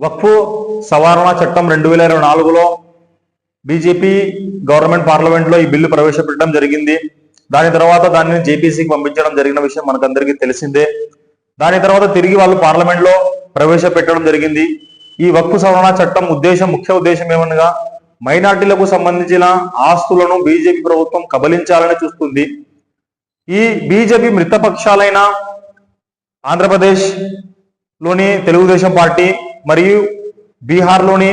వక్ఫ్ సవరణ చట్టం 2024లో BJP government పార్లమెంట్లో ఈ బిల్లు ప్రవేశపెట్టడం జరిగింది. దాని తర్వాత దానిని జేపీసీకి పంపించడం జరిగిన విషయం మనకందరికీ తెలిసిందే. దాని తర్వాత తిరిగి వాళ్ళు పార్లమెంట్లో ప్రవేశపెట్టడం జరిగింది. ఈ వక్ఫ్ సవరణ చట్టం ముఖ్య ఉద్దేశం ఏమనగా మైనార్టీలకు సంబంధించిన ఆస్తులను బీజేపీ ప్రభుత్వం కబలించాలని చూస్తుంది. ఈ బీజేపీ మిత్రపక్షాలైన ఆంధ్రప్రదేశ్ లోని తెలుగుదేశం పార్టీ మరియు బీహార్లోని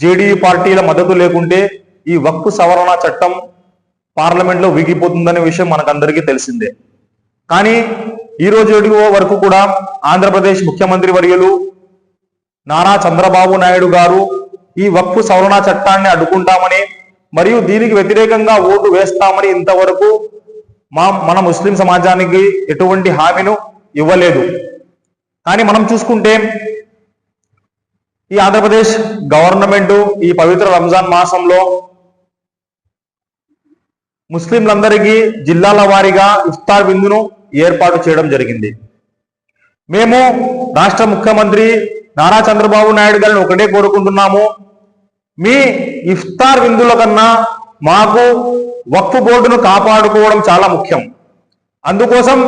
జేడీయూ పార్టీల మద్దతు లేకుంటే ఈ వక్ఫ్ సవరణ చట్టం పార్లమెంట్లో వీగిపోతుందనే విషయం మనకందరికీ తెలిసిందే. కానీ ఈ రోజు వరకు కూడా ఆంధ్రప్రదేశ్ ముఖ్యమంత్రి వర్యులు నారా చంద్రబాబు నాయుడు గారు ఈ వక్ఫ్ సవరణ చట్టాన్ని అడ్డుకుంటామని మరియు దీనికి వ్యతిరేకంగా ఓటు వేస్తామని ఇంతవరకు మన ముస్లిం సమాజానికి ఎటువంటి హామీను ఇవ్వలేదు. కానీ మనం చూసుకుంటే ఈ ఆంధ్రప్రదేశ్ గవర్నమెంట్ ఈ పవిత్ర రంజాన్ మాసంలో ముస్లింలందరికీ జిల్లాల వారీగా ఇఫ్తార్ విందును ఏర్పాటు చేయడం జరిగింది. మేము రాష్ట్ర ముఖ్యమంత్రి నారా చంద్రబాబు నాయుడు గారిని ఒకటే కోరుకుంటున్నాము, మీ ఇఫ్తార్ విందుల కన్నా మాకు వక్ఫ్ బోర్డును కాపాడుకోవడం చాలా ముఖ్యం. అందుకోసం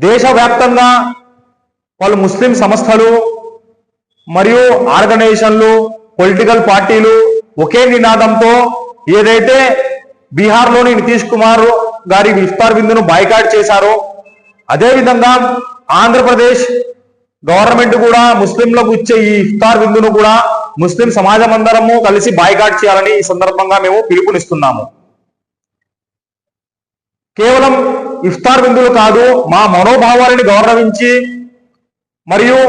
దేశవ్యాప్తంగా వాళ్ళు ముస్లిం సంస్థలు మరియు ఆర్గనైజేషన్లు పొలిటికల్ పార్టీలు ఒకే నినాదంతో ఏదైతే బీహార్లోని నితీష్ కుమార్ గారి ఇఫ్తార్ విందును బాయ్కాట్ చేశారో అదేవిధంగా ఆంధ్రప్రదేశ్ గవర్నమెంట్ కూడా ముస్లింలకు ఇచ్చే ఈ ఇఫ్తార్ విందును కూడా ముస్లిం సమాజం అందరము కలిసి బాయ్కాట్ చేయాలని ఈ సందర్భంగా మేము పిలుపునిస్తున్నాము. కేవలం ఇఫ్తార్ విందులు కాదు, మా మనోభావాలని గౌరవించి మరియు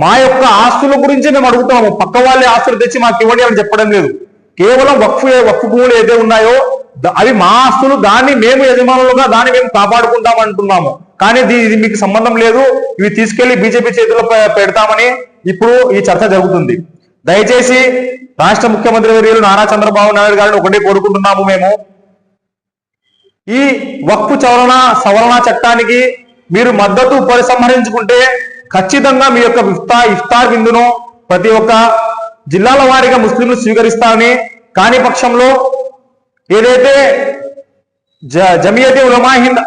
మా యొక్క ఆస్తుల గురించి మేము అడుగుతాము. పక్క వాళ్ళే ఆస్తులు తెచ్చి మాకు ఇవ్వండి అని చెప్పడం లేదు. కేవలం వక్ఫ్ భూములు ఏదైతే ఉన్నాయో అవి మా ఆస్తులు, దాన్ని మేము యజమానులుగా దాన్ని మేము కాపాడుకుంటాం అంటున్నాము. కానీ ఇది మీకు సంబంధం లేదు, ఇవి తీసుకెళ్లి బీజేపీ చేతిలో పెడతామని ఇప్పుడు ఈ చర్చ జరుగుతుంది. దయచేసి రాష్ట్ర ముఖ్యమంత్రి వర్యులు నారా చంద్రబాబు నాయుడు గారిని ఒకటే కోరుకుంటున్నాము, మేము ఈ వక్ఫ్ సవరణ చట్టానికి మీరు మద్దతు ఉపసంహరించుకుంటే ఖచ్చితంగా మీ యొక్క ఇఫ్తార్ విందును ప్రతి ఒక్క జిల్లాల వారీగా ముస్లింలు స్వీకరిస్తారని, కాని పక్షంలో ఏదైతే జమియతే ఉలమా హింద్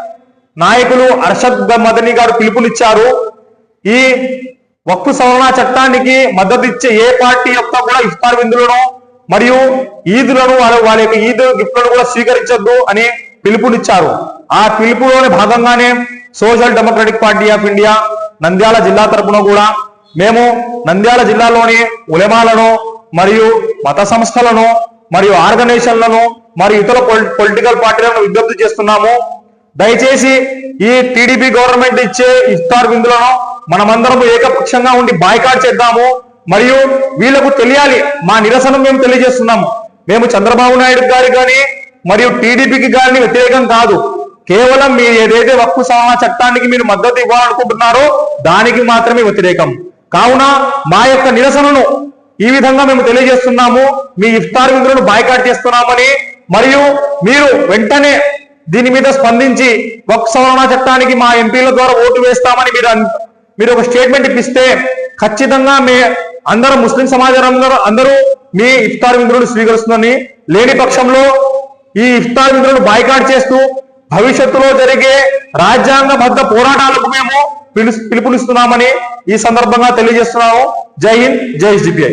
నాయకులు అర్షద్ మదనీ గారు పిలుపునిచ్చారు, ఈ వక్ఫ్ సవరణ చట్టానికి మద్దతు ఇచ్చే ఏ పార్టీ యొక్క కూడా ఇఫ్తార్ విందులను మరియు ఈదులను వాళ్ళ యొక్క ఈద్ గిఫ్ట్లను కూడా స్వీకరించొద్దు అని పిలుపునిచ్చారు. ఆ పిలుపులోని భాగంగానే social democratic party of India Nandyal జిల్లా తరపున కూడా మేము నంద్యాల జిల్లాలోని ఉలమాలను మరియు మత సంస్థలను మరియు ఆర్గనైజేషన్లను మరియు ఇతర పొలిటికల్ పార్టీలను విజ్ఞప్తి చేస్తున్నాము. దయచేసి ఈ టీడీపీ గవర్నమెంట్ ఇచ్చే ఇఫ్తార్ విందులను మనమందరం ఏకపక్షంగా ఉండి బాయ్కాట్ చేద్దాము. మరియు వీళ్లకు తెలియాలి మా నిరసన మేము తెలియజేస్తున్నాము. మేము చంద్రబాబు నాయుడు గారి కానీ మరియు టీడీపీకి కానీ వ్యతిరేకం కాదు, కేవలం మీ ఏదైతే వక్ఫ్ సవరణ చట్టానికి మీరు మద్దతు ఇవ్వాలనుకుంటున్నారో దానికి మాత్రమే వ్యతిరేకం. కావున మా యొక్క నిరసనను ఈ విధంగా మేము తెలియజేస్తున్నాము. మీ ఇఫ్తార్ విందులను బాయ్కాట్ చేస్తున్నామని మరియు మీరు వెంటనే దీని మీద స్పందించి వక్ఫ్ సవరణ చట్టానికి మా ఎంపీల ద్వారా ఓటు వేస్తామని మీరు ఒక స్టేట్మెంట్ ఇప్పిస్తే ఖచ్చితంగా అందరూ ముస్లిం సమాజం అందరూ మీ ఇఫ్తార్ విందులను స్వీకరిస్తుందని, లేని పక్షంలో ఈ ఇఫ్తార్ విందులను బాయ్కాట్ చేస్తూ భవిష్యత్తులో జరిగే రాజ్యాంగబద్ధ పోరాటాలకు మేము పిలుపునిస్తున్నామని ఈ సందర్భంగా తెలియజేస్తున్నాము. జై హింద్, జై ఎస్డిపిఐ.